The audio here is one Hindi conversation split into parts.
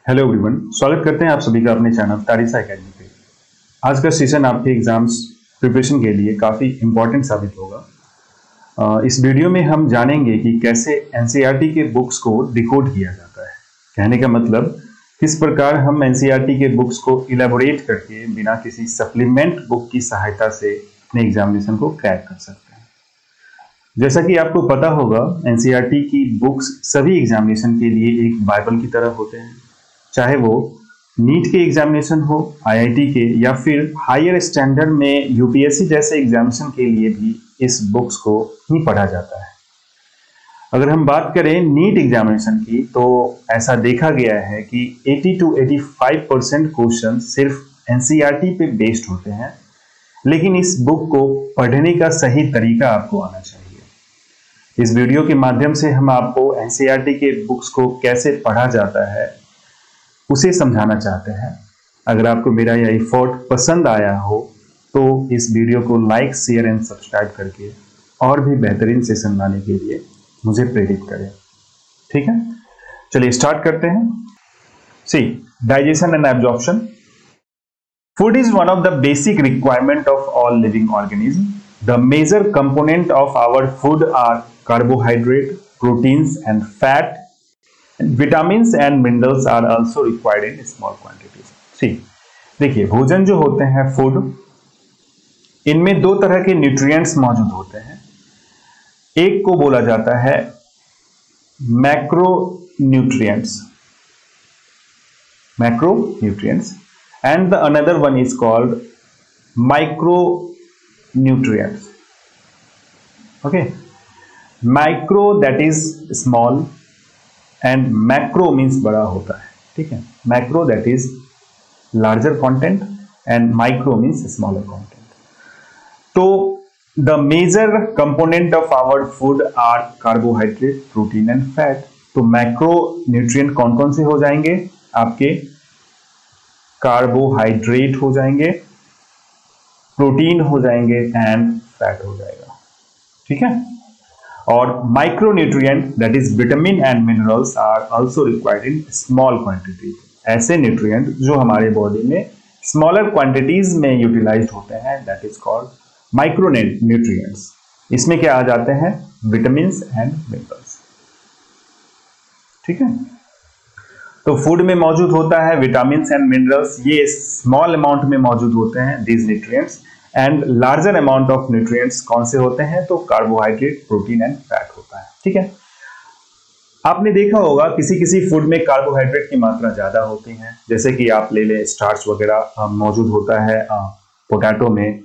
हेलो एवरीवन, स्वागत करते हैं आप सभी का अपने चैनल तारिसा एकेडमी पे। आज का सेशन आपके एग्जाम्स प्रिपरेशन के लिए काफ़ी इम्पोर्टेंट साबित होगा। इस वीडियो में हम जानेंगे कि कैसे एनसीईआरटी के बुक्स को डिकोड किया जाता है। कहने का मतलब किस प्रकार हम एनसीईआरटी के बुक्स को इलेबोरेट करके बिना किसी सप्लीमेंट बुक की सहायता से अपने एग्जामिनेशन को क्रैक कर सकते हैं। जैसा कि आपको पता होगा, एनसीईआरटी की बुक्स सभी एग्जामिनेशन के लिए एक बाइबल की तरह होते हैं। चाहे वो नीट के एग्जामिनेशन हो, आईआईटी के, या फिर हायर स्टैंडर्ड में यूपीएससी जैसे एग्जामिनेशन के लिए भी इस बुक्स को ही पढ़ा जाता है। अगर हम बात करें नीट एग्जामिनेशन की, तो ऐसा देखा गया है कि 80 to 85% क्वेश्चन सिर्फ एनसीईआरटी पे बेस्ड होते हैं, लेकिन इस बुक को पढ़ने का सही तरीका आपको आना चाहिए। इस वीडियो के माध्यम से हम आपको एनसीईआरटी के बुक्स को कैसे पढ़ा जाता है उसे समझाना चाहते हैं। अगर आपको मेरा यह एफर्ट पसंद आया हो तो इस वीडियो को लाइक, शेयर एंड सब्सक्राइब करके और भी बेहतरीन सेशन लाने के लिए मुझे प्रेरित करें। ठीक है, चलिए स्टार्ट करते हैं। See, digestion and absorption. Food is one of the basic requirement of all living organism. The major component of our food are carbohydrate, proteins and fat. Vitamins and minerals are also required in small quantities. See, देखिए, भोजन जो होते हैं, फूड, इनमें दो तरह के न्यूट्रिएंट्स मौजूद होते हैं। एक को बोला जाता है macro nutrients, and the another one is called micro nutrients. Okay, micro that is small and macro means बड़ा होता है। ठीक है, macro that is larger content and micro means smaller content. तो the major component of our food are carbohydrate, protein and fat. तो मैक्रो न्यूट्रिएंट कौन कौन से हो जाएंगे आपके? कार्बोहाइड्रेट हो जाएंगे, प्रोटीन हो जाएंगे एंड फैट हो जाएगा। ठीक है, और micronutrient that is vitamin and minerals are also required in small quantity. ऐसे न्यूट्रिएंट जो हमारे बॉडी में स्मॉलर क्वांटिटीज में यूटिलाइज्ड होते हैं, दैट इज कॉल्ड माइक्रोन्यूट्रिएंट्स। इसमें क्या आ जाते हैं? Vitamin and minerals. ठीक है, तो फूड में मौजूद होता है विटामिन एंड मिनरल्स। ये स्मॉल अमाउंट में मौजूद होते हैं these nutrients, and larger amount of nutrients कौन से होते हैं? तो कार्बोहाइड्रेट, प्रोटीन एंड फैट होता है। ठीक है, आपने देखा होगा किसी किसी फूड में कार्बोहाइड्रेट की मात्रा ज्यादा होती है। जैसे कि आप ले लें, स्टार्च वगैरह मौजूद होता है पोटैटो में,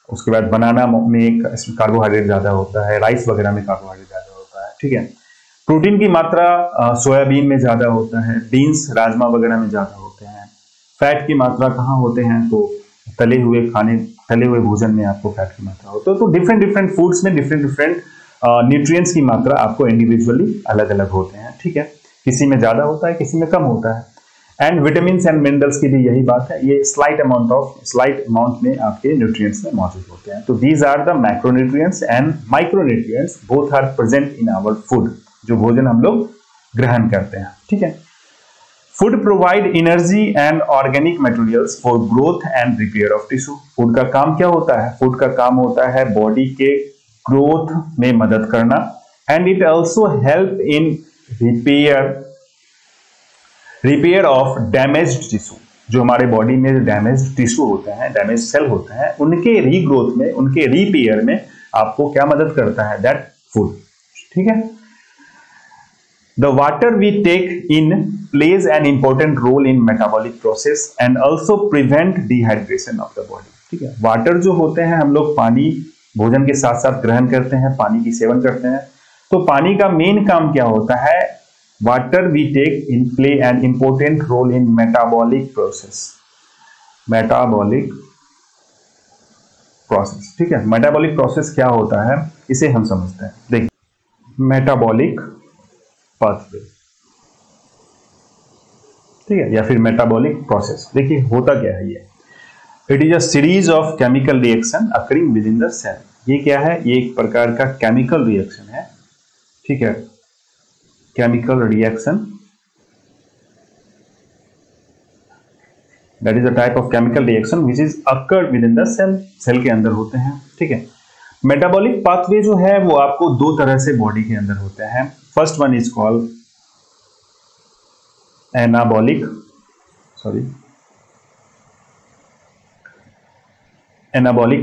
उसके बाद बनाना में कार्बोहाइड्रेट ज्यादा होता है, राइस वगैरह में कार्बोहाइड्रेट ज्यादा होता है। ठीक है, प्रोटीन की मात्रा सोयाबीन में ज्यादा होता है, बीन्स, राजमा वगैरह में ज्यादा होते हैं। फैट की मात्रा कहाँ होते हैं? तो तले हुए भोजन में आपको फैट की मात्रा होती है। तो डिफरेंट फूड्स में डिफरेंट न्यूट्रिएंट्स की मात्रा आपको इंडिविजुअली अलग अलग होते हैं। ठीक है, किसी में ज्यादा होता है, किसी में कम होता है। एंड विटामिन एंड मिनरल्स की भी यही बात है, ये स्लाइट अमाउंट में आपके न्यूट्रिएंट्स में मौजूद होते हैं। तो these are the macronutrients and micronutrients, both are present in our food, जो भोजन हम लोग ग्रहण करते हैं। ठीक है, food provide energy and organic materials for growth and repair of tissue. Food का काम क्या होता है? फूड का काम होता है बॉडी के ग्रोथ में मदद करना, and it also help in repair of damaged tissue. जो हमारे बॉडी में डैमेज्ड टिश्यू होते हैं, डैमेज सेल होते हैं, उनके रीग्रोथ में, उनके रिपेयर में आपको क्या मदद करता है? That food. ठीक है, the water we take in plays an important role in metabolic process and also prevent dehydration of the body. ठीक है, वाटर जो होते हैं, हम लोग पानी भोजन के साथ साथ ग्रहण करते हैं, पानी की सेवन करते हैं। तो पानी का मेन काम क्या होता है? Water we take in play an important role in metabolic process. ठीक है, मेटाबॉलिक प्रोसेस क्या होता है इसे हम समझते हैं। देखिए, मेटाबॉलिक पाथवे, ठीक है, या फिर मेटाबॉलिक प्रोसेस। देखिए होता क्या है ये? It is a series of chemical reaction occurring within the cell. ये क्या है? ये एक प्रकार का केमिकल रिएक्शन है। ठीक है, chemical reaction that is a type of chemical reaction which is occurred within the cell, cell के अंदर होते हैं, ठीक है। मेटाबॉलिक पाथवे जो है वो आपको दो तरह से बॉडी के अंदर होते हैं। First one is called anabolic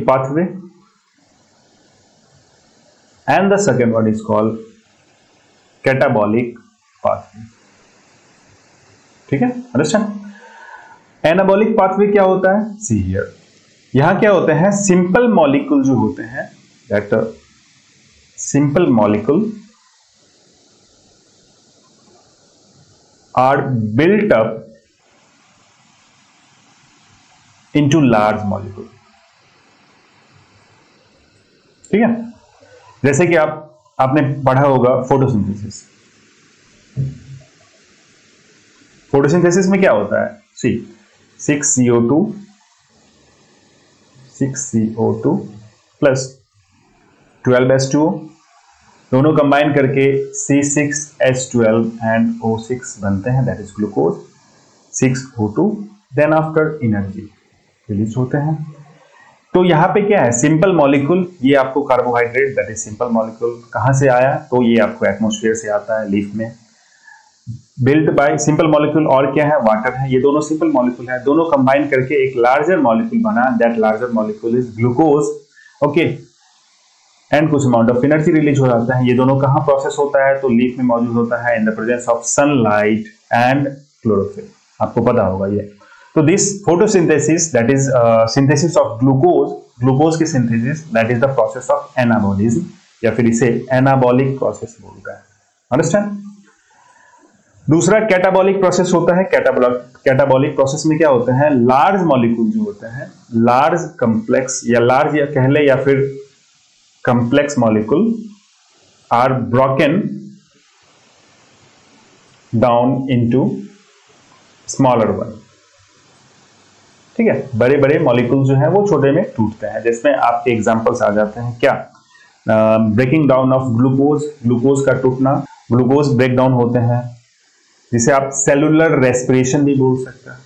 pathway and the second one is called catabolic pathway, ठीक है, अंडरस्टैंड। एनाबॉलिक पाथवे क्या होता है, सी हियर, यहां क्या होते हैं, सिंपल मॉलिक्यूल जो होते हैं, that simple molecule are built up into large molecule, ठीक है। जैसे कि आपने पढ़ा होगा फोटोसिंथेसिस। फोटोसिंथेसिस में क्या होता है, सी 6CO2 प्लस 12H2O दोनों कंबाइन करके C6H12 एंड O6 बनते हैं, that is glucose. 6O2 then after energy release होते हैं। तो यहां पे क्या है, सिंपल मॉलिक्यूल, ये आपको carbohydrate that is simple molecule कहां से आया, तो ये आपको एटमॉस्फेयर से आता है, लीफ में, बिल्ट बाय सिंपल मॉलिक्यूल, और क्या है, वाटर है, ये दोनों सिंपल मॉलिक्यूल है, दोनों कंबाइन करके एक लार्जर मॉलिक्यूल बना, that larger molecule is glucose, okay, and कुछ अमाउंट ऑफ एनर्जी रिलीज हो जाता है। ये दोनों कहां प्रोसेस होता है, तो लीफ में मौजूद होता है in the presence of sunlight and chlorophyll, आपको पता होगा ये। तो this photosynthesis that is synthesis of glucose की synthesis, that is the process of anabolism, या फिर इसे एनाबॉलिक प्रोसेस बोलता है, अंडरस्टैंड। दूसरा कैटाबॉलिक प्रोसेस होता है। कैटाबॉलिक प्रोसेस में क्या होता है, लार्ज मॉलिक्यूल जो होते हैं, लार्ज कंप्लेक्स या लार्ज या कह ले या फिर complex molecule are broken down into smaller one, ठीक है। बड़े बड़े मॉलिक्यूल जो है वो छोटे में टूटते हैं, जिसमें आपके एग्जांपल्स आ जाते हैं, क्या, ब्रेकिंग डाउन ऑफ ग्लूकोज का टूटना, ग्लूकोज ब्रेक डाउन होते हैं, जिसे आप सेलुलर रेस्पिरेशन भी बोल सकते हैं।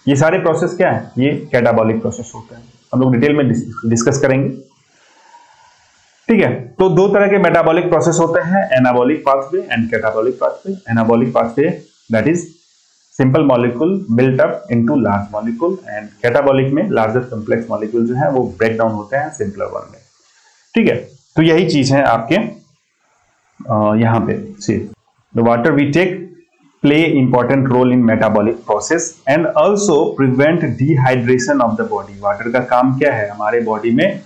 ये सारे प्रोसेस क्या है, ये कैटाबॉलिक प्रोसेस होते हैं, हम लोग डिटेल में डिस्कस करेंगे, ठीक है। तो दो तरह के मेटाबॉलिक प्रोसेस होते हैं, anabolic pathway and catabolic pathway. Anabolic pathway that is simple molecule built up into large molecule, and catabolic में लार्जर कॉम्प्लेक्स मॉलिक्यूल जो है वो ब्रेक डाउन होते हैं सिंपलर वन में, ठीक है। तो यही चीज है आपके यहां पे, see the water we take play important role in metabolic process and also prevent dehydration of the body। Water का काम क्या है, हमारे बॉडी में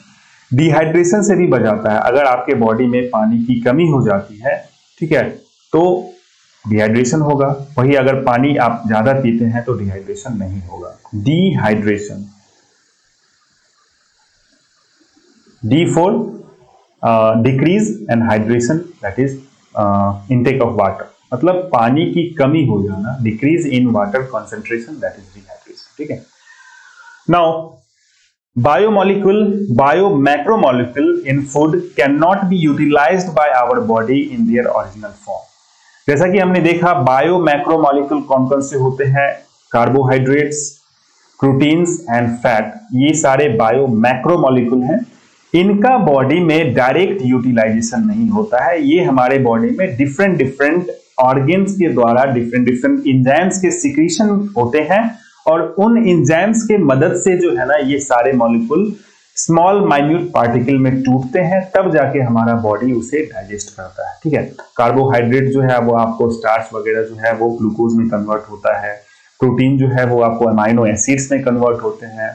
डिहाइड्रेशन से भी बचाता है। अगर आपके बॉडी में पानी की कमी हो जाती है, ठीक है, तो डिहाइड्रेशन होगा, वही अगर पानी आप ज्यादा पीते हैं तो डिहाइड्रेशन नहीं होगा। Dehydration, D for decrease and hydration that is intake of water, मतलब पानी की कमी हो जाना, decrease in water concentration that is dehydration, ठीक है। Now biomacromolecule in food can not be utilized by our body in their original form. जैसा कि हमने देखा बायोमैक्रोमोलिक्यूल कौन कौन से होते हैं, कार्बोहाइड्रेट्स, प्रोटीन्स एंड फैट, ये सारे बायोमैक्रोमोलिक्यूल हैं। इनका बॉडी में डायरेक्ट यूटिलाइजेशन नहीं होता है, ये हमारे बॉडी में डिफरेंट ऑर्गन्स के द्वारा डिफरेंट एंजाइम्स के सिक्रीशन होते हैं, और उन एंजाइम्स के मदद से जो है ना ये सारे मॉलिक्यूल स्मॉल माइन्यूट पार्टिकल में टूटते हैं, तब जाके हमारा बॉडी उसे डाइजेस्ट करता है, ठीक है। कार्बोहाइड्रेट जो है वो आपको स्टार्च वगैरह जो है वो ग्लूकोज में कन्वर्ट होता है, प्रोटीन जो है वो आपको अमाइनो एसिड्स में कन्वर्ट होते हैं,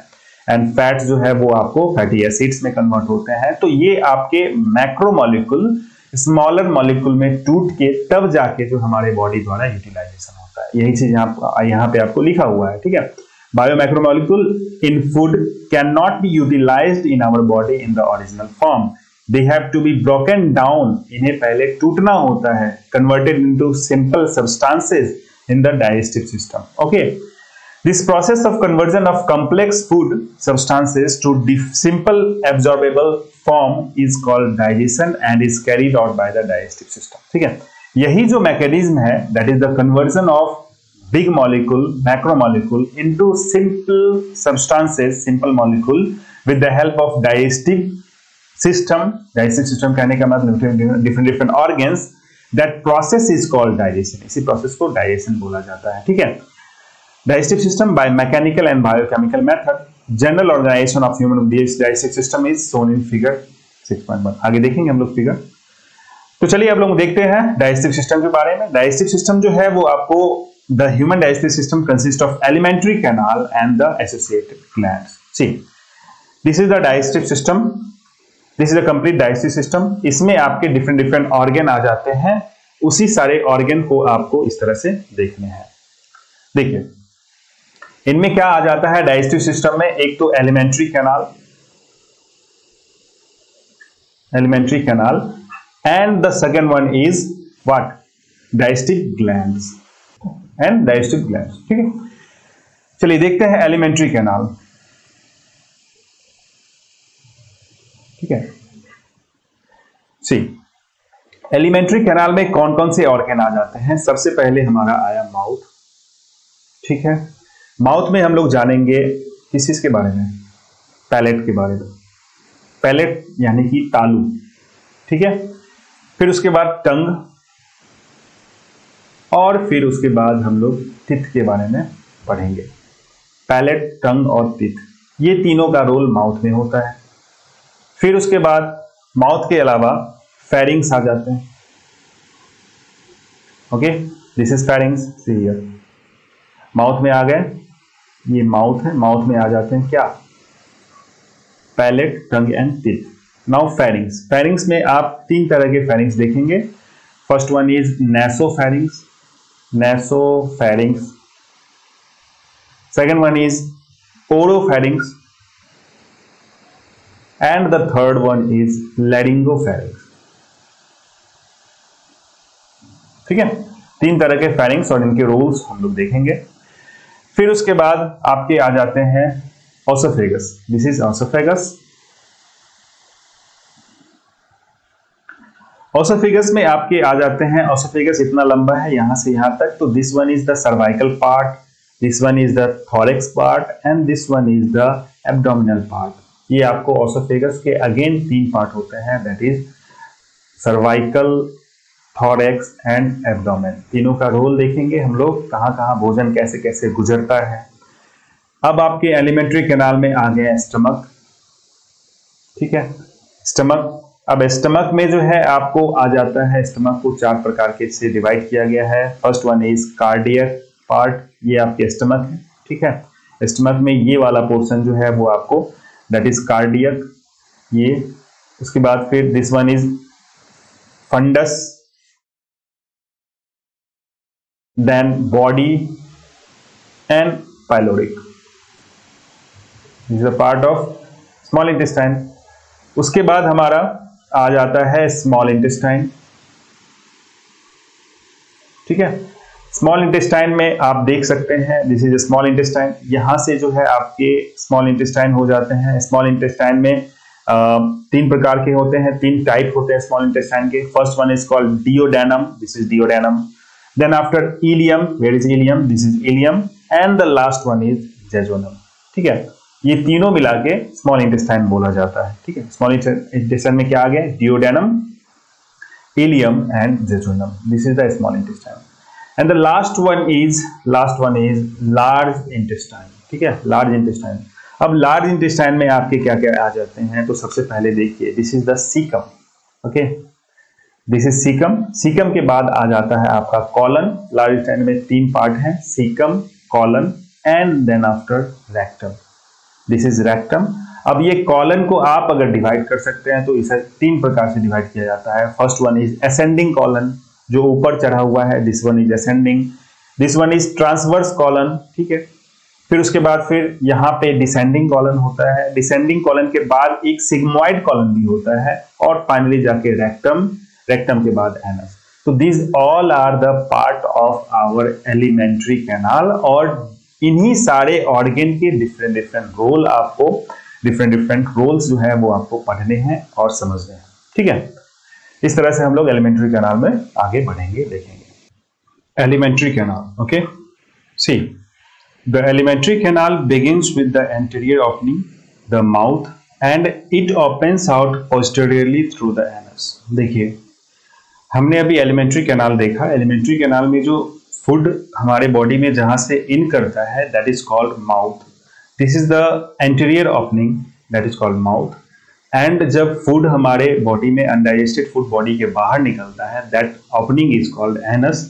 एंड फैट्स जो है वो आपको फैटी एसिड्स में कन्वर्ट होते हैं। तो ये आपके मैक्रोमोलिक्यूल स्मॉलर मॉलिक्यूल में टूट के तब जाके जो हमारे बॉडी द्वारा यूटिलाइजेशन होता है, यही चीज यहाँ पे आपको लिखा हुआ है, ठीक है। Biomacromolecule in food can not be utilized in our body in the original form, they have to be broken down, इन्हें पहले टूटना होता है, converted into simple substances in the digestive system, okay. This process of conversion of complex food substances to simple absorbable form is called digestion and is carried out by the digestive system, ठीक है। यही जो मैकेनिज्म है, that is the conversion of big molecule, macromolecule into simple substances, simple molecule with the help of digestive system. Digestive system कहने का मतलब different organs. That process is called digestion. इसी process को digestion बोला जाता है, ठीक है। Digestive system by mechanical and biochemical method. General organization of human digestive system is shown in figure 6.1. आगे देखेंगे हम लोग फिगर। तो चलिए अब लोग देखते हैं डाइजेस्टिव सिस्टम के बारे में। डाइजेस्टिव सिस्टम जो है वो आपको the human digestive system consist of alimentary canal and the associated glands. See, this is the digestive system, this is the complete digestive system. इसमें आपके डिफरेंट ऑर्गन आ जाते हैं, उसी सारे ऑर्गन को आपको इस तरह से देखने हैं। देखिए इनमें क्या आ जाता है डाइजेस्टिव सिस्टम में, एक तो alimentary canal and the second one is what? Digestive glands and digestive glands, ठीक है। चलिए देखते हैं एलिमेंट्री कैनाल, ठीक है। सी, एलिमेंट्री कैनाल में कौन कौन से ऑर्गन आ जाते हैं। सबसे पहले हमारा आया माउथ, ठीक है। माउथ में हम लोग जानेंगे किस चीज के बारे में, पैलेट के बारे में। पैलेट यानी कि तालू, ठीक है। फिर उसके बाद टंग, और फिर उसके बाद हम लोग टिथ के बारे में पढ़ेंगे। पैलेट, टंग और टिथ, ये तीनों का रोल माउथ में होता है। फिर उसके बाद माउथ के अलावा फेरिंग्स आ जाते हैं। Okay, this is pharynx, see here. Mouth में आ गए, ये माउथ है, माउथ में आ जाते हैं क्या, palate, tongue and teeth. Now pharynx, pharynx में आप तीन तरह के फेरिंग्स देखेंगे। First one is nasopharynx, second one is oropharynx and the third one is laryngopharynx, ठीक है। तीन तरह के फेरिंग्स और इनके रोल्स हम लोग देखेंगे। फिर उसके बाद आपके आ जाते हैं oesophagus, this is oesophagus. Oesophagus में आपके आ जाते हैं, ऑसोफेगस इतना लंबा है यहां से यहां तक, तो this one is the cervical part, this one is the thorax part and this one is the abdominal part. ये आपको ऑसोफेगस के अगेन तीन पार्ट होते हैं, that is cervical, thorax and abdomen. तीनों का रोल देखेंगे हम लोग, कहां कहां भोजन कैसे कैसे गुजरता है। अब आपके एलिमेंट्री कैनाल में आ गए स्टमक, ठीक है। स्टमक, अब स्टमक में जो है आपको आ जाता है, स्टमक को चार प्रकार के से डिवाइड किया गया है। First one is cardiac part, ये आपके स्टमक है, ठीक है। स्टमक में ये वाला पोर्शन जो है वो आपको दैट इज कार्डियक, ये। उसके बाद फिर this one is fundus, then body and pyloric, this is a part of small intestine. उसके बाद हमारा आ जाता है स्मॉल इंटेस्टाइन, ठीक है। स्मॉल इंटेस्टाइन में आप देख सकते हैं दिस इज स्मॉल इंटेस्टाइन, यहां से जो है आपके स्मॉल इंटेस्टाइन हो जाते हैं। स्मॉल इंटेस्टाइन में तीन प्रकार के होते हैं, तीन टाइप होते हैं स्मॉल इंटेस्टाइन के। First one is called duodenum, this is duodenum. Then after ileum, where is ileum, this is ileum and the last one is jejunum, ठीक है। ये तीनों मिला के स्मॉल इंटेस्टाइन बोला जाता है, ठीक है। स्मॉल इंटेस्टाइन में क्या आ गया, duodenum, ileum and jejunum, this is the small intestine. And the last one is large intestine, ठीक है, लार्ज इंटेस्टाइन। अब लार्ज इंटेस्टाइन में आपके क्या क्या आ जाते हैं, तो सबसे पहले देखिए this is the caecum, okay, this is caecum. Caecum के बाद आ जाता है आपका कॉलन। लार्ज इंटेस्टाइन में तीन पार्ट हैं, caecum, colon and then after rectum, this is rectum. अब ये कॉलन को आप अगर डिवाइड कर सकते हैं तो इसे तीन प्रकार से डिवाइड किया जाता है। First one is ascending colon, जो ऊपर चढ़ा हुआ है, this one is ascending. This one is transverse colon, ठीक है। फिर उसके बाद फिर यहाँ पे डिसेंडिंग कॉलन होता है। डिसेंडिंग कॉलन के बाद एक सिग्मोइड कॉलन भी होता है और फाइनली जाके रेक्टम, रेक्टम के बाद एनस। तो this all are the part of our alimentary canal, और इन्हीं सारे ऑर्गन के डिफरेंट रोल आपको, डिफरेंट रोल्स जो है वो आपको पढ़ने हैं और समझने हैं, ठीक है। इस तरह से हम लोग एलिमेंट्री कैनाल में आगे बढ़ेंगे, देखेंगे alimentary canal, okay. See, the alimentary canal begins with the anterior opening, the mouth, and it opens out posteriorly through the anus. देखिए, हमने अभी एलिमेंट्री कैनाल देखा। एलिमेंट्री कैनाल में जो फूड हमारे बॉडी में जहां से इन करता है that is called mouth. This is the anterior opening that is called mouth. And जब फूड हमारे बॉडी में अनडाइजेस्टेड फूड बॉडी के बाहर निकलता है that opening is called anus.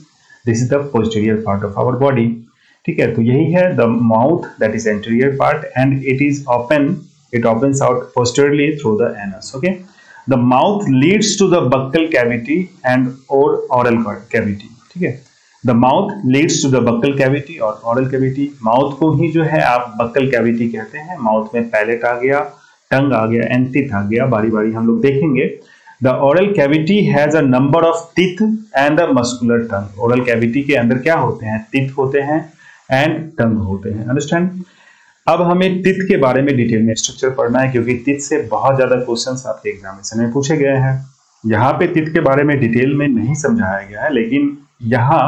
This is the posterior part of our body. ठीक है, तो यही है the mouth that is anterior part and it is open, it opens out posteriorly through the anus. Okay, the mouth leads to the buccal cavity and or oral cavity. ठीक है, the mouth leads to the buccal cavity और oral cavity। माउथ को ही जो है आप buccal cavity कहते हैं। माउथ में पैलेट आ गया, टंग आ गया एंड टीथ आ गया, बारी बारी हम लोग देखेंगे। The oral cavity has a number of teeth and a muscular tongue। oral cavity के अंदर क्या होते हैं? teeth होते हैं एंड टंग होते हैं। अंडरस्टैंड? अब हमें टिथ के बारे में डिटेल में स्ट्रक्चर पढ़ना है क्योंकि टिथ से बहुत ज्यादा क्वेश्चंस आपके एग्जामिनेशन में पूछे गए हैं। यहाँ पे टिथ के बारे में डिटेल में नहीं समझाया गया है, लेकिन यहाँ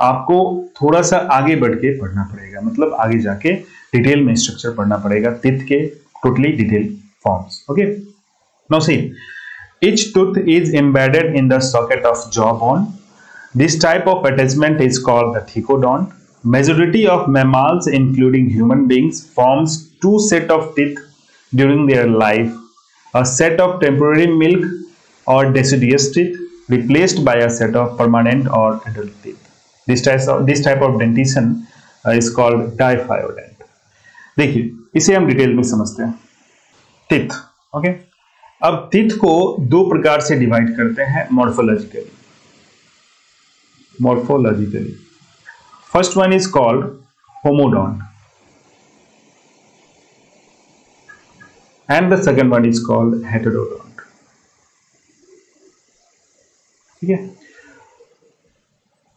आपको थोड़ा सा आगे बढ़ के पढ़ना पड़ेगा, मतलब आगे जाके डिटेल में स्ट्रक्चर पढ़ना पड़ेगा टिथ के totally detail forms. Okay, now see, each tooth is embedded in the socket of jaw bone. This type of attachment is called the thecodont. Majority of mammals, including human beings, forms two set of teeth during their life. A set of temporary milk or deciduous teeth replaced by a set of permanent or adult teeth. This type of dentition is called diphyodont. देखिए, इसे हम डिटेल में समझते हैं। Teeth, okay. अब टीथ को दो प्रकार से डिवाइड करते हैं morphologically. First one is called homodont and the second one is called heterodont। ठीक है,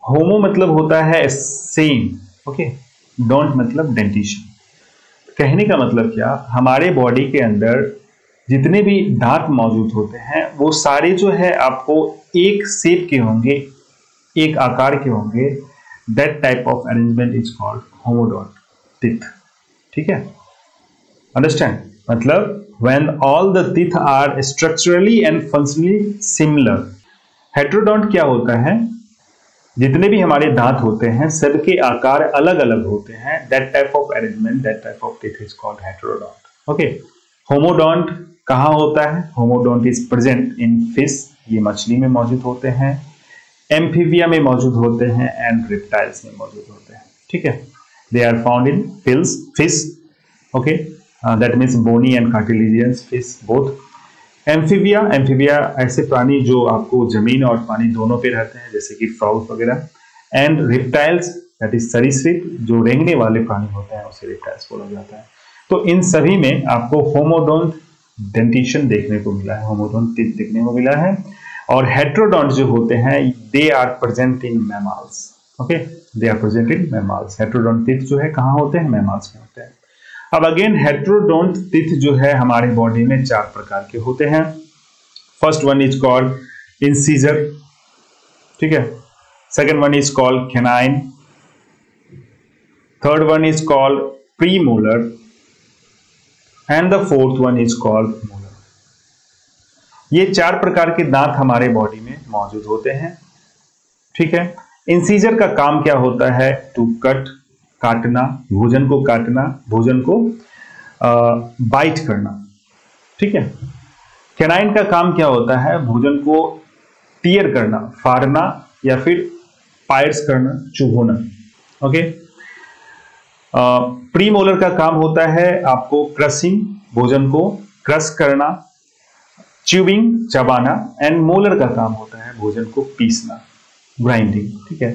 होमो मतलब होता है सेम, ओके, डोंट मतलब डेंटिशन। कहने का मतलब क्या, हमारे बॉडी के अंदर जितने भी दांत मौजूद होते हैं वो सारे जो है आपको एक शेप के होंगे, एक आकार के होंगे। That type of arrangement is called homodont teeth। ठीक है, understand? मतलब when all the teeth are structurally and functionally similar। heterodont क्या होता है, जितने भी हमारे दांत होते हैं सबके आकार अलग अलग होते हैं। that type of arrangement, that type of teeth is called heterodont। okay, homodont कहाँ होता है? homodont is present in fish, ये मछली में मौजूद होते हैं, एम्फीबिया में मौजूद होते हैं एंड रिप्टाइल्स में मौजूद होते हैं। ठीक है, they are found in fish, okay, that means bony and cartilaginous fish both. Amphibia ऐसे प्राणी जो आपको जमीन और पानी दोनों पे रहते हैं, जैसे कि फ्रॉग्स वगैरह। एंड रिप्टाइल्स दैट इज सरीसृप, जो रेंगने वाले प्राणी होते हैं उसे रिप्टाइल्स बोला जाता है। तो इन सभी में आपको होमोडोंट डेंटिशन देखने को मिला है, होमोडोंट टीथ देखने को मिला है। और हेट्रोडोंट जो होते हैं they are present in mammals. Okay, they are present in mammals. Heterodont teeth जो है कहाँ होते हैं? मैमल्स में होते हैं। अब अगेन हेट्रोडोंट टीथ जो है हमारे बॉडी में चार प्रकार के होते हैं। First one is called incisor, ठीक है, second one is called canine, third one is called premolar and the fourth one is called molar. ये चार प्रकार के दांत हमारे बॉडी में मौजूद होते हैं। ठीक है, इंसीजर का काम क्या होता है? टू कट, काटना, भोजन को काटना, भोजन को बाइट करना। ठीक है, कैनाइन का काम क्या होता है? भोजन को टीयर करना, फाड़ना या फिर पायर्स करना, चुभोना। ओके, प्रीमोलर का काम होता है आपको क्रशिंग, भोजन को क्रश करना, च्यूबिंग, चबाना। एंड मोलर का काम होता है भोजन को पीसना, ग्राइंडिंग। ठीक है,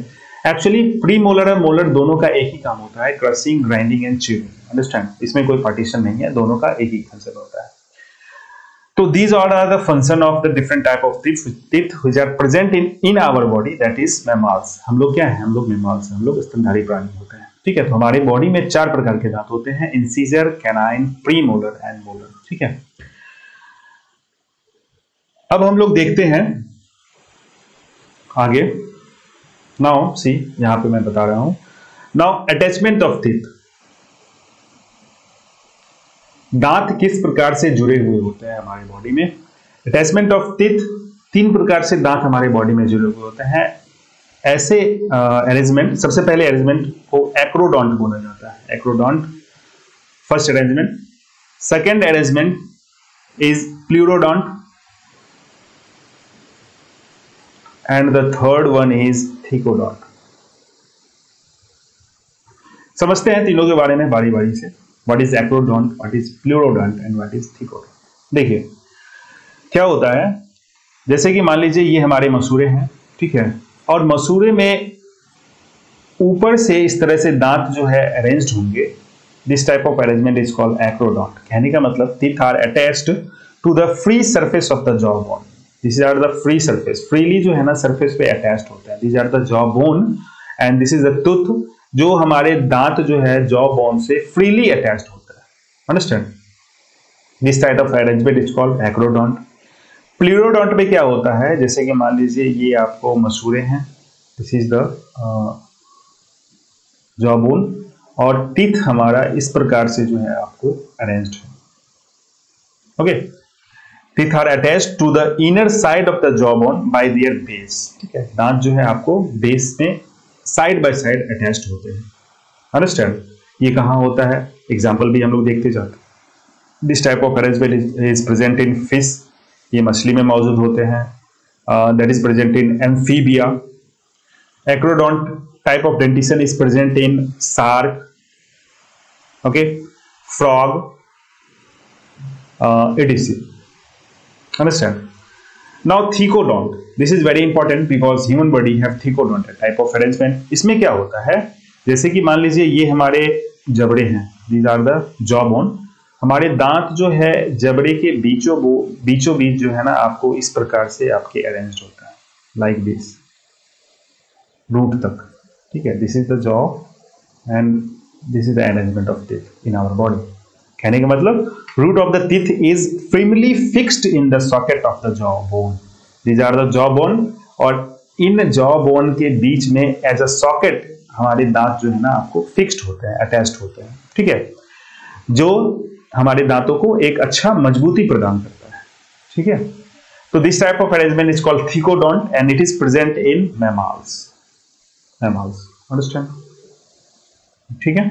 एक्चुअली प्रीमोलर और मोलर दोनों का एक ही काम होता है, क्रशिंग, ग्राइंडिंग एंड च्यूबिंग। अंडरस्टैंड? इसमें कोई पार्टीशन नहीं है, दोनों का एक ही फंक्शन होता है। तो these all are the function of the different type of teeth which are present in our body, that is mammals। हम लोग क्या है? हम लोग mammals, हम लोग स्तनधारी प्राणी होते हैं। ठीक है, तो हमारे बॉडी में चार प्रकार के दांत होते हैं, incisor, canine, premolar and molar. ठीक है, अब हम लोग देखते हैं आगे। नाउ सी, यहां पे मैं बता रहा हूं नाउ अटैचमेंट ऑफ टीथ, दांत किस प्रकार से जुड़े हुए होते हैं हमारे बॉडी में। अटैचमेंट ऑफ टीथ, 3 प्रकार से दांत हमारे बॉडी में जुड़े हुए होते हैं। ऐसे अरेंजमेंट, सबसे पहले अरेंजमेंट को एक्रोडोंट बोला जाता है, acrodont first arrangement. Second arrangement is pleurodont and the third one is thecodont. समझते हैं तीनों के बारे में बारी बारी से। What is acrodont, what is pleurodont and what is thecodont. देखिए क्या होता है, जैसे कि मान लीजिए ये हमारे मसूड़े हैं, ठीक है, और मसूड़े में ऊपर से इस तरह से दांत जो है अरेंज्ड होंगे। This type of arrangement is called acrodont. कहने का मतलब teeth are attached to the free surface of the jaw bone. This are the free surface, freely जो है ना सरफेस पे अटैच्ड होता है। This are the jaw bone and this is the tooth, जो हमारे दांत जो है जॉ बोन से फ्रीली अटैच्ड होता है। Understand? This type of arrangement is called acrodont. Pleurodont में क्या होता है, जैसे कि मान लीजिए ये आपको मसूड़े हैं, this is the jaw bone, और टीथ हमारा इस प्रकार से जो है आपको अरेंज्ड है। Okay, teeth are attached to the inner side of the jaw bone by their base. ठीक है, दांत जो है आपको बेस में साइड बाय साइड अटैच्ड होते हैं। अंडरस्टैंड? ये कहाँ होता है, एग्जाम्पल भी हम लोग देखते जाते हैं। This type of arrangement is present in fish, ये मछली में मौजूद होते हैं। That is present in amphibia. Acrodont type of dentition is present in shark, okay, frog, etc. Understand? Now thecodont, this is very important because human body have thecodont, a type of arrangement. इसमें क्या होता है, जैसे कि मान लीजिए ये हमारे जबड़े हैं, these are the jaw bone। हमारे दांत जो है जबड़े के बीचों बीच जो है ना आपको इस प्रकार से आपके अरेंज्ड होता है, लाइक दिस, रूट तक। ठीक है, this is the jaw and this is the arrangement of teeth in our body. कहने का मतलब root of the teeth is firmly fixed in the socket of the jaw bone. These are the jaw bone, और इन जॉ बोन के बीच में एज अ सॉकेट हमारे दांत जो है ना आपको फिक्स्ड होते हैं, अटैच्ड होते हैं। ठीक है, जो हमारे दांतों को एक अच्छा मजबूती प्रदान करता है। ठीक है, तो this type of arrangement is called thecodont and it is present in mammals. Understand? ठीक है,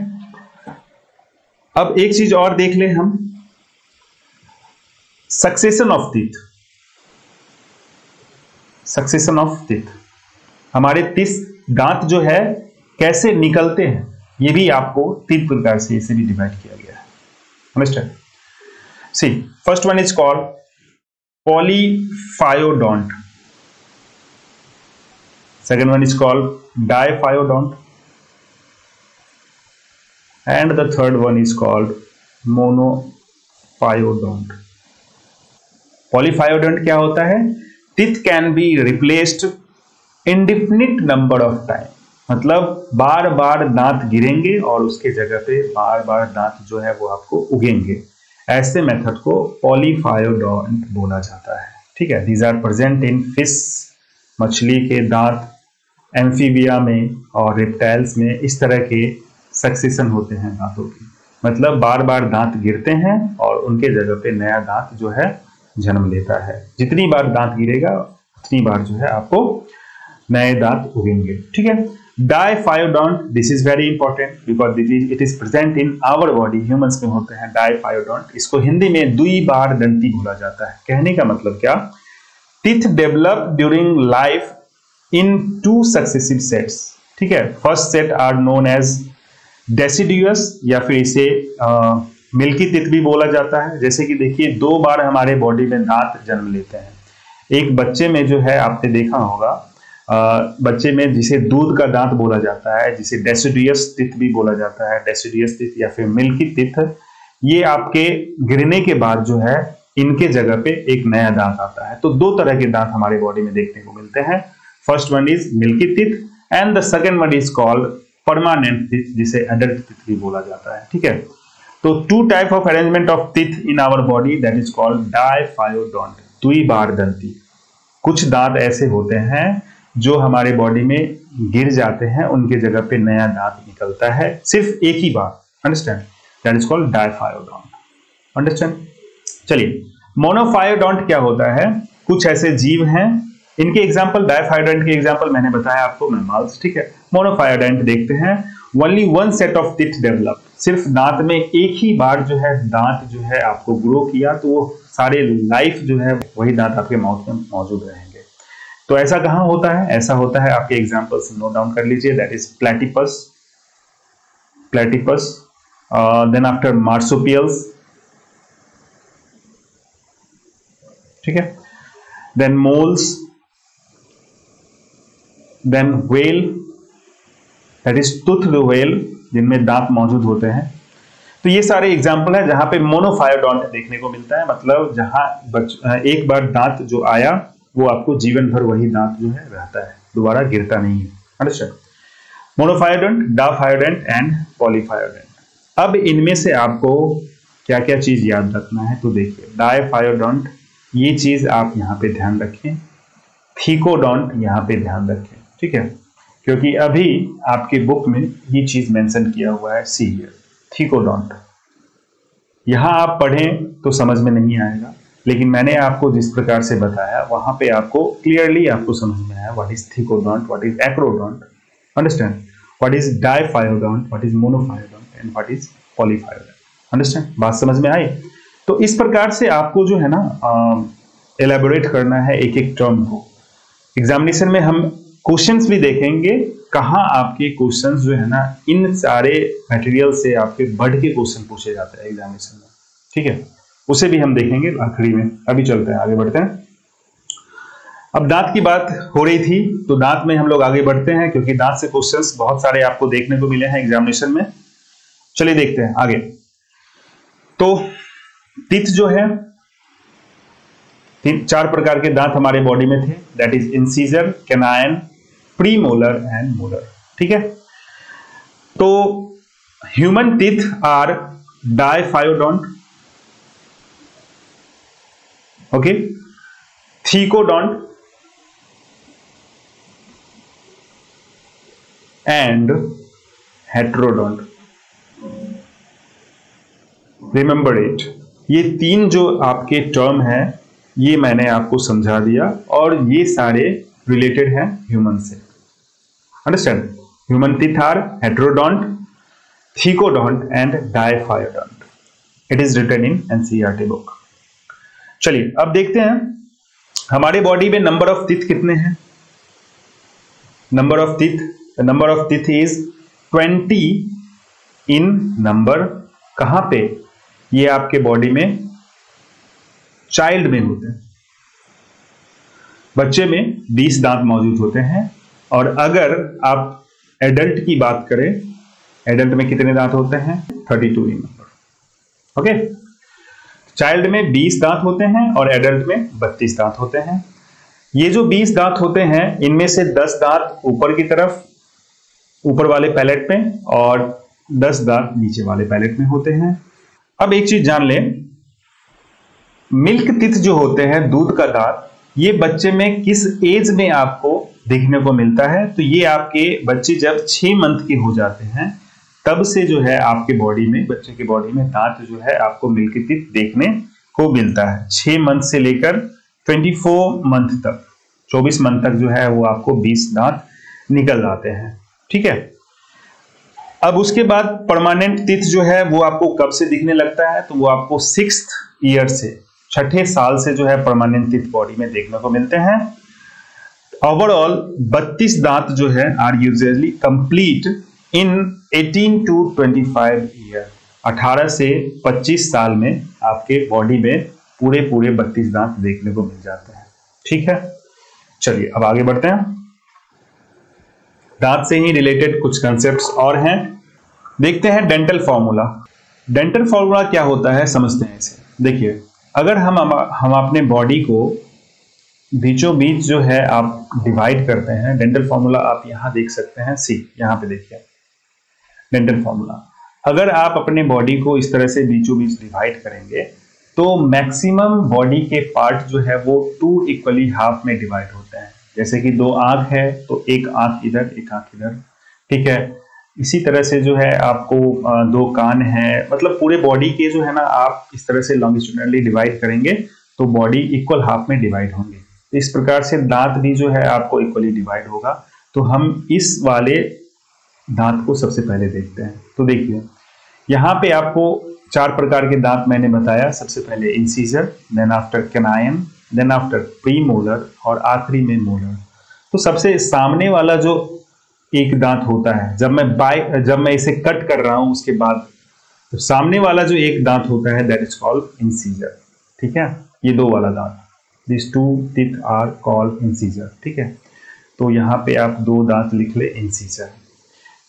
अब एक चीज और देख ले हम, succession of teeth. Succession of teeth, हमारे 30 दांत जो है कैसे निकलते हैं, ये भी आपको 3 प्रकार से इसे भी डिवाइड किया गया है। Understand? See, first one is called polyphyodont, second one is called diphyodont and the third one is called monophyodont. Polyphyodont क्या होता है? Teeth can be replaced indefinite number of time, मतलब बार बार दांत गिरेंगे और उसके जगह पे बार बार दांत जो है वो आपको उगेंगे। ऐसे मेथड को पॉलीफायोडोंट बोला जाता है। ठीक है, these are present in fish, मछली के दांत, एम्फीबिया में और रेप्टाइल्स में इस तरह के सक्सेशन होते हैं दांतों की, मतलब बार बार दांत गिरते हैं और उनके जगह पे नया दांत जो है जन्म लेता है। जितनी बार दांत गिरेगा उतनी बार जो है आपको नए दांत उगेंगे। ठीक है, diphyodont, this is very important because it is present in our body, humans में होते हैं डायफायोडोंट। इसको हिंदी में द्विबार दंती बोला जाता है। कहने का मतलब क्या, teeth develop during life in 2 successive sets. ठीक है, first set are known as deciduous या फिर इसे मिल्की टीथ भी बोला जाता है। जैसे कि देखिए 2 बार हमारे बॉडी में दांत जन्म लेते हैं। एक बच्चे में जो है आपने देखा होगा, बच्चे में जिसे दूध का दांत बोला जाता है, जिसे डेसिडियस टीथ भी बोला जाता है, डेसिडियस टीथ या फिर मिल्की टीथ, ये आपके गिरने के बाद जो है इनके जगह पे एक नया दांत आता है। तो 2 तरह के दांत हमारे बॉडी में देखने को मिलते हैं। First one is milky teeth and the second one is called permanent teeth, जिसे एडल्ट टीथ भी बोला जाता है। ठीक है, तो 2 type of arrangement of teeth in our body, that is called diphyodont, द्विबार दंती। कुछ दांत ऐसे होते हैं जो हमारे बॉडी में गिर जाते हैं उनके जगह पे नया दांत निकलता है सिर्फ एक ही बार। Understand? That is called diphyodont. Understand? चलिए, मोनोफायोडोंट क्या होता है? कुछ ऐसे जीव हैं, इनके एग्जाम्पल, डायफायोडोंट के एग्जाम्पल मैंने बताया आपको, मैमल्स, ठीक है। मोनोफायोडोंट देखते हैं, only one set of teeth develop, सिर्फ दांत में एक ही बार जो है दांत जो है आपको ग्रो किया, तो वो सारे लाइफ जो है वही दांत आपके माउथ में मौजूद रहेंगे। तो ऐसा कहां होता है? ऐसा होता है, आपके एग्जाम्पल्स नोट डाउन कर लीजिए। That is platypus, then after marsupials, ठीक है, then moles, then whale, that is toothed whale, जिनमें दांत मौजूद होते हैं। तो ये सारे एग्जाम्पल है जहां पे मोनोफायोडोंट देखने को मिलता है, मतलब जहां एक बार दांत जो आया वो आपको जीवन भर वही दांत जो है रहता है, दोबारा गिरता नहीं है। Understand? Monophyodont, diphyodont and polyphyodont. अब इनमें से आपको क्या क्या चीज याद रखना है, तो देखिए, डायफायोडोंट, ये चीज आप यहाँ पे ध्यान रखें, थीकोडोंट यहाँ पे ध्यान रखें, ठीक है, क्योंकि अभी आपके बुक में ये चीज मेंशन किया हुआ है, सी हियर, थीकोडोंट। यहां आप पढ़ें तो समझ में नहीं आएगा, लेकिन मैंने आपको जिस प्रकार से बताया वहां पे आपको क्लियरली आपको समझ में आया what is thecodont, what is acrodont, understand, what is diphyodont, what is monophyodont and what is polyphyodont. Understand? बात समझ में आई? तो इस प्रकार से आपको जो है ना एलैबोरेट करना है एक एक टर्म को। एग्जामिनेशन में हम क्वेश्चंस भी देखेंगे, कहां आपके क्वेश्चंस जो है ना इन सारे मटेरियल से आपके बढ़ के क्वेश्चन पूछे जाते हैं एग्जामिनेशन में, ठीक है, उसे भी हम देखेंगे आखिरी में। अभी चलते हैं, आगे बढ़ते हैं। अब दांत की बात हो रही थी, तो दांत में हम लोग आगे बढ़ते हैं, क्योंकि दांत से क्वेश्चंस बहुत सारे आपको देखने को मिले हैं एग्जामिनेशन में। चलिए देखते हैं आगे। तो टीथ जो है, चार प्रकार के दांत हमारे बॉडी में थे, that is incisor, canine, premolar and molar, ठीक है। तो human teeth are diphyodont, okay, thecodont and heterodont. Remember it, ये तीन जो आपके टर्म है ये मैंने आपको समझा दिया, और ये सारे रिलेटेड हैं ह्यूमन से। Understand? Human teeth are heterodont, thecodont and diphyodont. It is written in NCERT book. चलिए अब देखते हैं हमारे बॉडी में नंबर ऑफ टीथ कितने हैं। Number of teeth, the number of teeth is 20 in number. कहां पे? ये आपके बॉडी में चाइल्ड में होते हैं, बच्चे में 20 दांत मौजूद होते हैं। और अगर आप एडल्ट की बात करें, एडल्ट में कितने दांत होते हैं? 32 इन नंबर। ओके, चाइल्ड में 20 दांत होते हैं और एडल्ट में 32 दांत होते हैं। ये जो 20 दांत होते हैं इनमें से 10 दांत ऊपर की तरफ, ऊपर वाले पैलेट में, और 10 दांत नीचे वाले पैलेट में होते हैं। अब एक चीज जान लें, मिल्क टीथ जो होते हैं, दूध का दांत, ये बच्चे में किस एज में आपको देखने को मिलता है? तो ये आपके बच्चे जब 6 मंथ के हो जाते हैं तब से जो है आपके बॉडी में, बच्चे के बॉडी में दांत जो है आपको मिल्क टीथ देखने को मिलता है। 6 मंथ से लेकर 24 मंथ तक, 24 मंथ तक जो है वो आपको 20 दांत निकल जाते हैं, ठीक है। अब उसके बाद परमानेंट टीथ जो है वो आपको कब से दिखने लगता है? तो वो आपको 6th ईयर से, 6ठे साल से जो है परमानेंट टीथ बॉडी में देखने को मिलते हैं। ओवरऑल 32 दांत जो है are usually complete in 18 to 25 year. 18 से 25 साल में आपके बॉडी में पूरे 32 दांत देखने को मिल जाते हैं, ठीक है। चलिए अब आगे बढ़ते हैं। दांत से ही रिलेटेड कुछ कंसेप्ट्स और हैं, देखते हैं। Dental formula. डेंटल फॉर्मूला क्या होता है समझते हैं इसे। देखिए, अगर हम अपने बॉडी को बीचों बीच जो है आप डिवाइड करते हैं, डेंटल फॉर्मूला आप यहां देख सकते हैं, सी यहां पे देखिए डेंटल फॉर्मूला। अगर आप अपने बॉडी को इस तरह से बीचों बीच डिवाइड करेंगे तो मैक्सिमम बॉडी के पार्ट जो है वो 2 इक्वली हाफ में डिवाइड होते हैं। जैसे कि दो आंख है तो एक आंख इधर एक आंख इधर, ठीक है। इसी तरह से जो है आपको दो कान है, मतलब पूरे बॉडी के जो है ना आप इस तरह से लॉन्गिट्यूडनली डिवाइड करेंगे तो बॉडी इक्वल हाफ में डिवाइड होंगे। इस प्रकार से दांत भी जो है आपको इक्वली डिवाइड होगा। तो हम इस वाले दांत को सबसे पहले देखते हैं। तो देखिए यहाँ पे आपको 4 प्रकार के दांत मैंने बताया। सबसे पहले incisor, then after canine, then after premolar और आखिरी में मोलर। तो सबसे सामने वाला जो एक दांत होता है, जब मैं इसे कट कर रहा हूं उसके बाद, तो सामने वाला जो एक दांत होता है दैट इज कॉल्ड इंसीजर, ठीक है। ये दो वाला दांत, this two teeth are called incisor, ठीक है। तो यहाँ पे आप दो दांत लिख ले इंसीजर।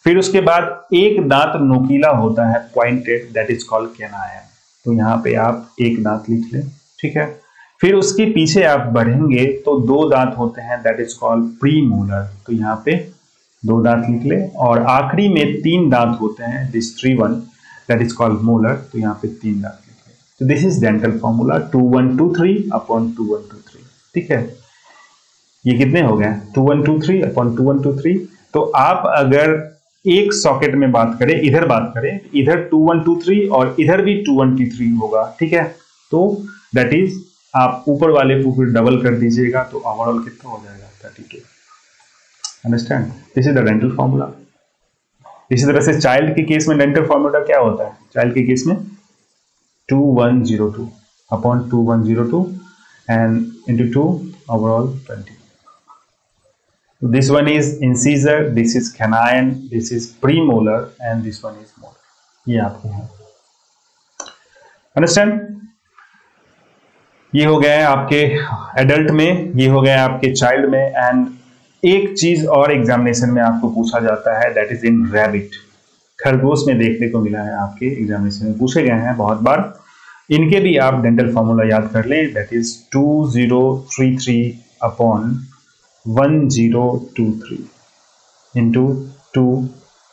फिर उसके बाद एक दांत नोकीला होता है, pointed, that is called canine. तो यहाँ पे आप एक दांत लिख ले, ठीक है। फिर उसके पीछे आप बढ़ेंगे तो दो दांत होते हैं, दैट इज कॉल्ड प्रीमोलर। तो यहाँ पे दो दांत लिख ले। और आखिरी में 3 दांत होते हैं, this 3 one, that is called molar. तो यहाँ पे 3 दांत लिख ले। तो this is dental formula 2123 upon 2123, ठीक है। ये कितने हो गए 2123 अपॉन 2123। तो आप अगर एक सॉकेट में बात करें, इधर बात करें, इधर 2123 और इधर भी 2123 होगा, ठीक है। तो दैट इज आप ऊपर वाले को फिर डबल कर दीजिएगा तो ओवरऑल कितना हो जाएगा 32। Understand, this is the dental formula. इसी तरह से चाइल्ड के केस में डेंटल फॉर्मूला क्या होता है, चाइल्ड के केस में 2102 upon 2102 and into 2 overall 20। This one is incisor, this is canine, this is premolar and this one is molar. ये आपके हैं, अंडरस्टैंड। ये हो गया है आपके एडल्ट में, ये हो गया आपके चाइल्ड में। एंड एक चीज और एग्जामिनेशन में आपको पूछा जाता है, दैट इज इन रैबिट। खरगोश में देखने को मिला है, आपके एग्जामिनेशन में पूछे गए हैं बहुत बार। इनके भी आप डेंटल फॉर्मूला याद कर लें, that is 2033 upon 1023 into 2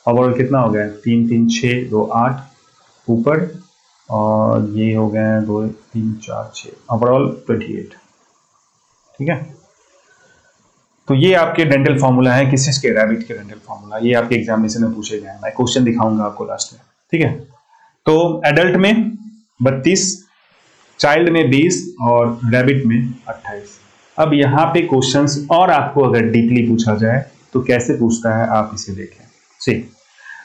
overall कितना हो गया 3 3 6 2 8 ऊपर, और ये हो गए 2 3 4 6 ओवरऑल 28, ठीक है। तो ये आपके डेंटल फॉर्मूला है, किस के, रैबिट के डेंटल फॉर्मूला। ये आपके एग्जामिनेशन में पूछे गए हैं, मैं क्वेश्चन दिखाऊंगा आपको लास्ट में, ठीक है। तो एडल्ट में 32, चाइल्ड में 20 और रैबिट में 28। अब यहाँ पे क्वेश्चंस और आपको अगर डीपली पूछा जाए तो कैसे पूछता है आप इसे देखें। सी,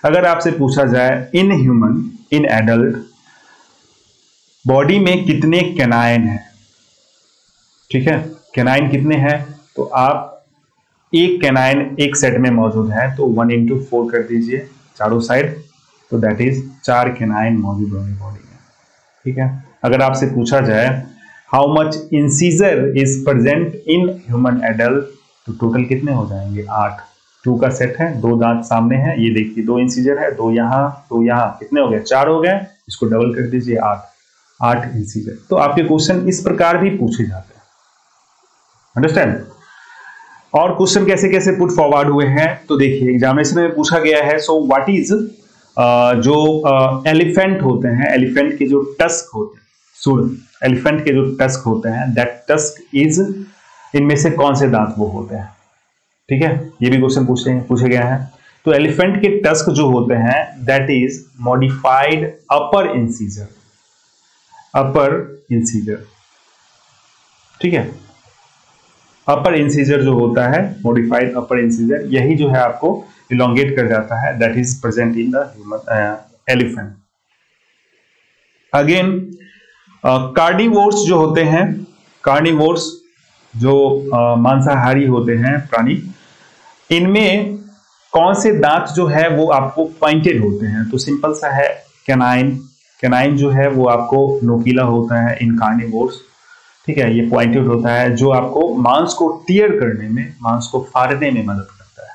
अगर आपसे पूछा जाए in human, in adult body में कितने कैनाइन हैं, ठीक है, कैनाइन कितने हैं, तो आप एक कैनाइन एक सेट में मौजूद है तो 1 into 4 कर दीजिए चारों साइड, तो दैट इज 4 कैनाइन मौजूद होंगे बॉडी में, ठीक है। अगर आपसे पूछा जाए how much incisor is present in human adult, तो टोटल कितने हो जाएंगे 8। 2 का सेट है, 2 दांत सामने हैं, ये देखिए 2 इंसीजर है, 2 यहाँ 2 यहाँ, कितने हो गए 4 हो गए, इसको डबल कर दीजिए 8 इंसीजर। तो आपके क्वेश्चन इस प्रकार भी पूछे जाते हैं, अंडरस्टैंड। और क्वेश्चन कैसे कैसे पुट फॉरवर्ड हुए हैं तो देखिए एग्जामिनेशन में पूछा गया है, सो व्हाट इज जो एलिफेंट होते हैं, एलिफेंट के जो टस्क होते हैं, सुन, एलिफेंट के जो टस्क होते हैं, दैट टस्क इज, इनमें से कौन से दांत वो होते हैं, ठीक है। ये भी क्वेश्चन पूछे गए हैं। तो एलिफेंट के टस्क जो होते हैं that is modified upper incisor, upper incisor, ठीक है। अपर इंसीजर जो होता है, मॉडिफाइड अपर इंसीजर, यही जो है आपको इलोंगेट कर जाता है, that is present in the human elephant. Again carnivores जो होते हैं, कार्निवोर्स जो मांसाहारी होते हैं प्राणी, इनमें कौन से दांत जो है वो आपको पॉइंटेड होते हैं, तो सिंपल सा है कैनाइन, कैनाइन जो है वो आपको नोकीला होता है इन कार्निवोर्स, ठीक है, ये पॉइंटेड होता है जो आपको मांस को टियर करने में, मांस को फाड़ने में मदद करता है,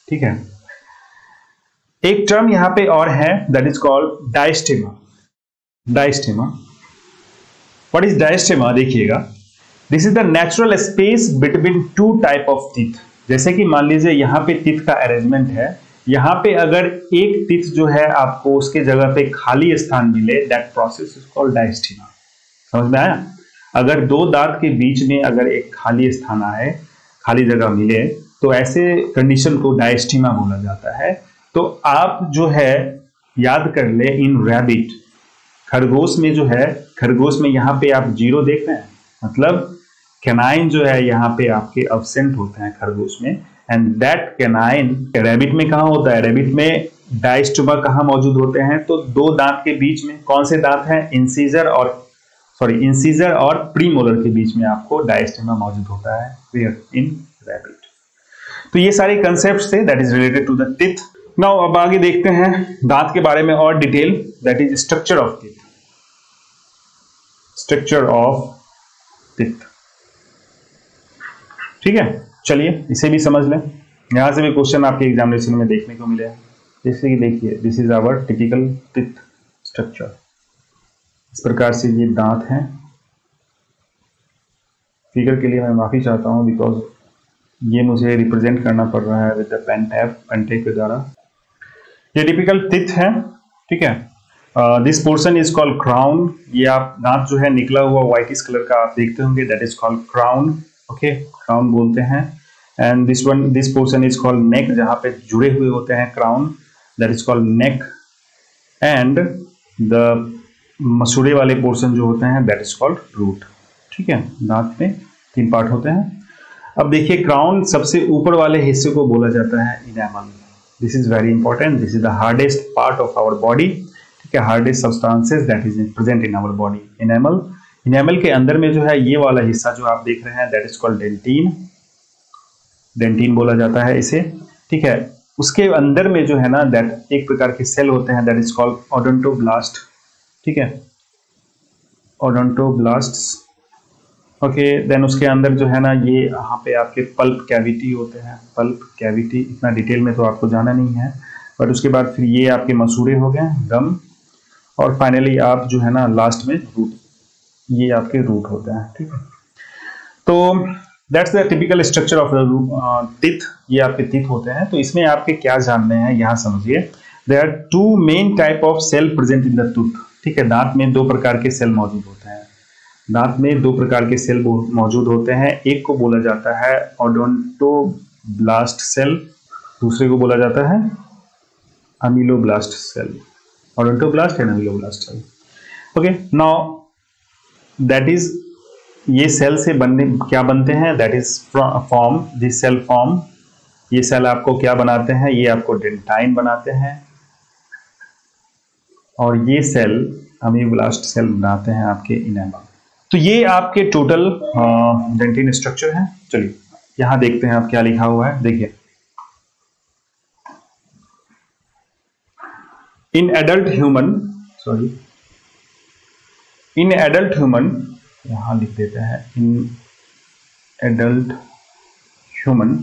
ठीक है। एक टर्म यहां पे और है, that is called diastema. Diastema, what is diastema, देखिएगा, this is the natural space between 2 type of teeth. जैसे कि मान लीजिए यहाँ पे टीथ का अरेंजमेंट है, यहाँ पे अगर एक टीथ जो है आपको उसके जगह पे खाली स्थान मिले, that process is called diastema. समझ में आया, अगर 2 दांत के बीच में अगर एक खाली स्थान आए खाली जगह मिले, तो ऐसे कंडीशन को डायस्टीमा बोला जाता है। तो आप जो है याद कर ले, इन रैबिट, खरगोश में जो है, खरगोश में यहाँ पे आप 0 देख रहे हैं, मतलब कैनाइन जो है यहाँ पे आपके अब्सेंट होते हैं खरगोश में, एंड दैट कैनाइन रैबिट में कहाँ होता है, रैबिट में डायस्टोमा कहाँ मौजूद होते हैं, तो 2 दांत के बीच में, कौन से दांत हैं, इंसीजर और प्रीमोलर के बीच में आपको डायस्टोमा मौजूद होता है, वेयर इन रैबिट। तो ये सारे कंसेप्ट्स थे that is related to the teeth. Now अब आगे देखते हैं दांत के बारे में और detail, that is structure of teeth. Structure of teeth, ठीक है, चलिए इसे भी समझ लें। यहां से भी क्वेश्चन आपके एग्जामिनेशन में देखने को मिले हैं, जैसे कि देखिए, this is our typical teeth structure. इस प्रकार से ये दांत हैं। फिगर के लिए मैं माफी चाहता हूं बिकॉज ये मुझे रिप्रेजेंट करना पड़ रहा है विद द पेन टेप के द्वारा। ये टिपिकल टीथ है, ठीक है। This portion is called crown. ये आप दांत जो है निकला हुआ व्हाइटिश कलर का आप देखते होंगे, that is called crown, okay, crown बोलते हैं। And this portion is called neck, जहां पे जुड़े हुए होते हैं crown, that is called neck. And the मसूड़े वाले पोर्शन जो होते हैं दैट इज कॉल्ड रूट, ठीक है। दांत में 3 पार्ट होते हैं। अब देखिए, क्राउन सबसे ऊपर वाले हिस्से को बोला जाता है enamel. This is very important, this is the hardest part of our body, ठीक है, hardest substances that is present in our body, enamel. Enamel के अंदर में जो है ये वाला हिस्सा जो आप देख रहे हैं that is called dentin, dentin बोला जाता है इसे, ठीक है। उसके अंदर में जो है ना, दैट एक प्रकार के सेल होते हैं दैट इज कॉल्ड ओडोंटोब्लास्ट, ठीक है, ओडोंटोब्लास्ट्स, ओके। देन उसके अंदर जो है ना, ये यहाँ पे आपके पल्प कैविटी होते हैं, पल्प कैविटी, इतना डिटेल में तो आपको जाना नहीं है, बट उसके बाद फिर ये आपके मसूड़े हो गए, गम, और फाइनली आप जो है ना लास्ट में रूट, ये आपके रूट होते हैं, ठीक है। तो that's the typical structure of the teeth. ये आपके टीथ होते हैं। तो इसमें आपके क्या जानने हैं यहाँ समझिए। There are 2 main type of cell present in the tooth, ठीक है। दांत में 2 प्रकार के सेल मौजूद होते हैं। दांत में 2 प्रकार के सेल मौजूद होते हैं। एक को बोला जाता है ओडोंटोब्लास्ट सेल, दूसरे को बोला जाता है ameloblast cell, odontoblast and ameloblast cell, okay. Now that is, ये सेल से बनने क्या बनते हैं, that is form, this cell form, ये सेल आपको क्या बनाते हैं, ये आपको डेंटाइन बनाते हैं, और ये सेल अमीलोब्लास्ट सेल बनाते हैं आपके इनेमल। तो ये आपके टोटल डेंटिन स्ट्रक्चर है। चलिए यहां देखते हैं आप क्या लिखा हुआ है, देखिए। इन एडल्ट ह्यूमन, यहां लिख देते हैं, in adult human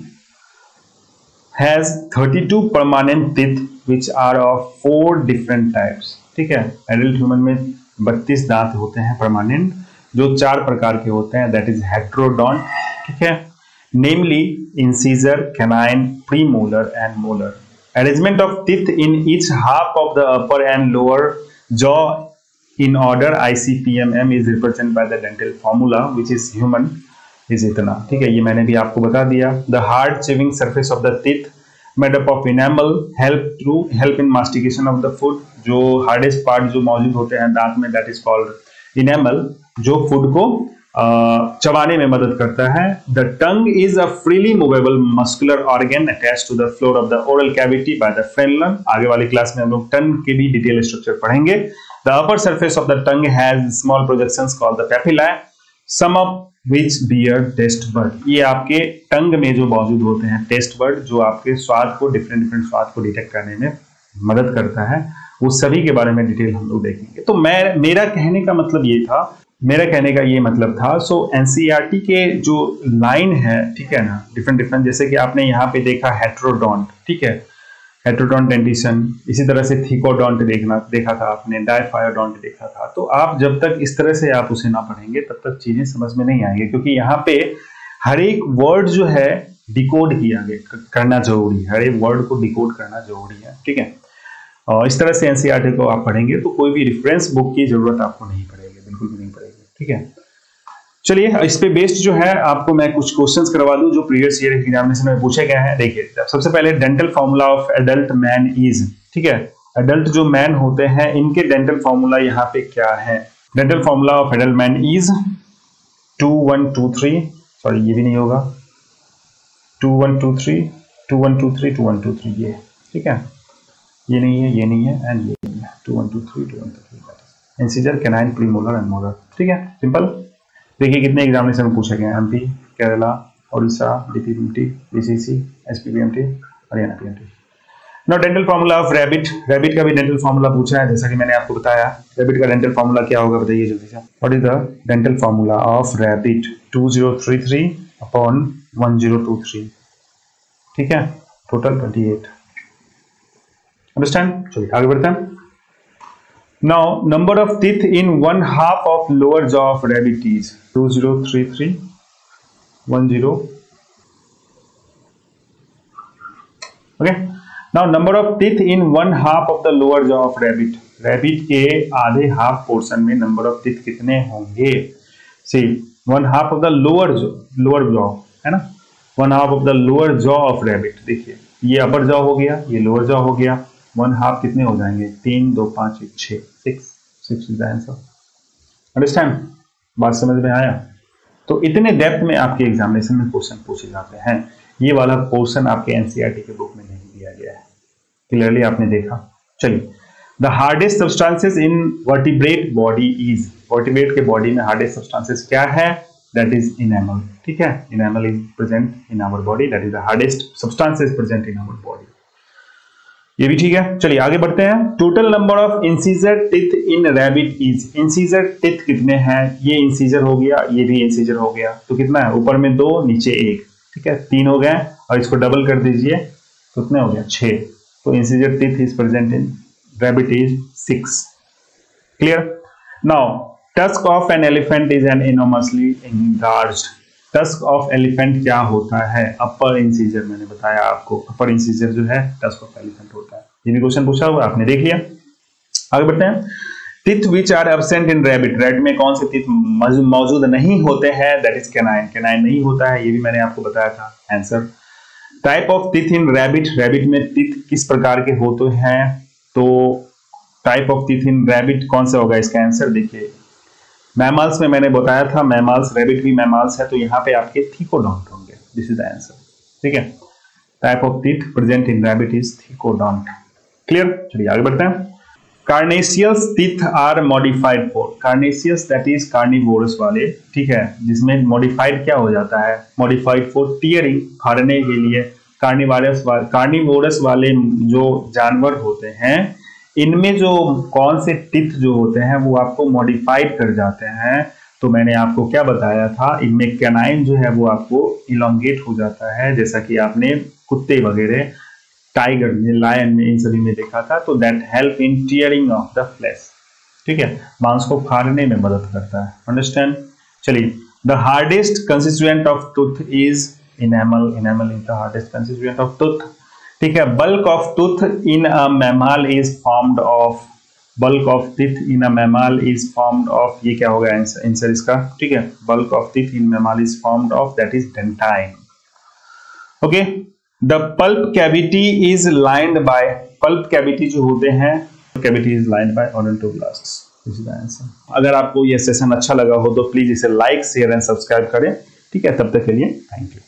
has 32 permanent teeth which are of 4 different types, ठीक है। एडल्ट ह्यूमन में 32 दांत होते हैं परमानेंट, जो 4 प्रकार के होते हैं, दैट इज हेट्रोडोंट, ठीक है, namely incisor, canine, premolar and molar. Arrangement of teeth in each half of the upper and lower jaw in order ICPMM is represented by the dental formula which is human is इतना, ठीक है। ये मैंने भी आपको बता दिया। The hard chewing surface of the teeth made up of enamel help in mastication of the food। जो hardest part जो मौजूद होते हैं दांत में that is called enamel, जो फूड को चबाने में मदद करता है। The tongue is a freely movable muscular organ attached to the floor of the oral cavity by the frenulum। आगे वाली क्लास में हम लोग टंग के भी डिटेल स्ट्रक्चर पढ़ेंगे। The upper surface of the tongue has small projections called the papillae, some of which bear taste bud। ये आपके टंग में जो मौजूद होते हैं टेस्ट बर्ड, जो आपके स्वाद को, डिफरेंट स्वाद को डिटेक्ट करने में मदद करता है, वो सभी के बारे में डिटेल हम लोग देखेंगे। तो मेरा कहने का मतलब था, सो एनसीईआरटी के जो लाइन है, ठीक है ना, डिफरेंट, जैसे कि आपने यहाँ पे देखा हेट्रोडोंट, ठीक है, हेट्रोडोंट डेंटिशन, इसी तरह से थिकोडोंट देखा था आपने, डायफायोडोंट देखा था। तो आप जब तक इस तरह से आप उसे ना पढ़ेंगे तब तक चीजें समझ में नहीं आएंगी, क्योंकि यहाँ पे हर एक वर्ड जो है डिकोड किया गया करना जरूरी है, हर एक वर्ड को डिकोड करना जरूरी है, ठीक है। और इस तरह से एनसीईआरटी को आप पढ़ेंगे तो कोई भी रेफरेंस बुक की जरूरत आपको नहीं पड़ेगी, बिल्कुल भी नहीं पड़ेगी, ठीक है। चलिए इस पे बेस्ड जो है आपको मैं कुछ क्वेश्चंस करवा दूं जो प्रीवियस ईयर एग्जामिनेशन में पूछे गए हैं। देखिए सबसे पहले dental formula of adult man is, ठीक है, एडल्ट जो मैन होते हैं इनके डेंटल फॉर्मूला यहाँ पे क्या है। Dental formula of adult man is 2123, sorry ये भी नहीं होगा, 2123 2123 2123 ये, ठीक है, ये नहीं है, ये नहीं है एंड ये नहीं है, 2123 2123 incisor, canine, premolar and molar, ठीक है, सिंपल। देखिए कितने एग्जामिनेशन में पूछे गए हैं, MP, Kerala, Orissa, DPPMT, BCC, SPPMT, Haryana PMT. Now dental formula of rabbit, rabbit का भी डेंटल फार्मूला पूछा है, जैसा कि मैंने आपको बताया। रैबिट का डेंटल फार्मूला क्या होगा बताइए जल्दी से। What is the dental formula of rabbit? 2033 upon 1023, ठीक है, टोटल 28। अंडरस्टैंड? चलिए आगे बढ़ते हैं। Now number of teeth in one half of lower jaw of rabbit is 2033 10. Okay. Now number of teeth in one half of the lower jaw of rabbit. Rabbit के आधे हाफ पोर्शन में नंबर ऑफ टीथ कितने होंगे? See, one half of the lower jaw है ना, one half of the lower jaw of rabbit। देखिए ये अपर जॉ हो गया, ये लोअर जॉ हो गया, वन हाफ कितने हो जाएंगे? 3 2 5 1 6, 6 इज द आंसर। अंडरस्टैंड? बात समझ में आया? तो इतने डेप्थ में आपके एग्जामिनेशन में क्वेश्चन पूछे जाते हैं। ये वाला पोर्शन आपके एनसीईआरटी के बुक में नहीं दिया गया है, क्लियरली आपने देखा। चलिए, the hardest substances in vertebrate body is, vertebrate के बॉडी में हार्डेस्ट सब्सटेंसेस क्या है? दैट इज इनेमल, ठीक है, enamel is present in our body, that is the hardest substances present in our body. ये भी ठीक है। चलिए आगे बढ़ते हैं। Total number of incisor teeth in rabbit is, incisor teeth कितने हैं? ये इंसीजर हो गया, ये भी इंसीजर हो गया, तो कितना है? ऊपर में 2 नीचे 1, ठीक है, 3 हो गए, और इसको डबल कर दीजिए तो कितने हो गया? 6। तो incisor teeth is present in rabbit is 6। Clear? Now tusk of an elephant is an enormously enlarged. Tusk of elephant क्या होता है? अपर इंसीजर, मैंने बताया आपको, अपर इंसीजर जो है टस्क ऑफ एलिफेंट होता है। ये भी क्वेश्चन पूछा हुआ, आपने देख लिया। आगे बढ़ते हैं। Teeth which are absent in rabbit, rabbit में कौन से टीथ मौजूद नहीं होते हैं? दैट इज कैनाइन, कैनाइन नहीं होता है, ये भी मैंने आपको बताया था answer. Type of teeth in rabbit, rabbit में टीथ किस प्रकार के होते हैं? तो type of teeth in rabbit कौन सा होगा इसका आंसर? देखिए मैमल्स में मैंने बताया था, मैमल्स, रैबिट भी मैमल्स है, तो यहाँ पे आपके थीकोडोंट होंगे, दिस इज द आंसर, ठीक है। Type of teeth present in rabbit is thecodont. Clear? चलिए आगे बढ़ते हैं। Carnassial teeth are modified for, carnassial that is carnivorous वाले, ठीक है, जिसमें मॉडिफाइड क्या हो जाता है? मॉडिफाइड फॉर टीयरिंग, फाड़ने के लिए। कार्निवोरस वाले जो जानवर होते हैं इनमें जो कौन से टीथ जो होते हैं वो आपको मॉडिफाइड कर जाते हैं। तो मैंने आपको क्या बताया था, इनमें कैनाइन जो है वो आपको इलोंगेट हो जाता है, जैसा कि आपने कुत्ते वगैरह, टाइगर में, लायन में, इन सभी में देखा था। तो that help in tearing of the flash, ठीक है, मांस को फाड़ने में मदद करता है। अंडरस्टैंड? चलिए, the hardest constituent of tooth is enamel, enamel is the hardest constituent of tooth, ठीक है। Bulk of tooth in a mammal is formed of, bulk of teeth in a mammal is formed of, ये क्या होगा आंसर इसका? ठीक है, bulk of teeth in mammal is formed of, that is dentine. Okay, the pulp cavity is lined by, pulp cavity जो होते हैं, cavity is lined by odontoblasts, this is the answer. अगर आपको यह सेशन अच्छा लगा हो तो प्लीज इसे लाइक, शेयर एंड सब्सक्राइब करें, ठीक है। तब तक के लिए थैंक यू।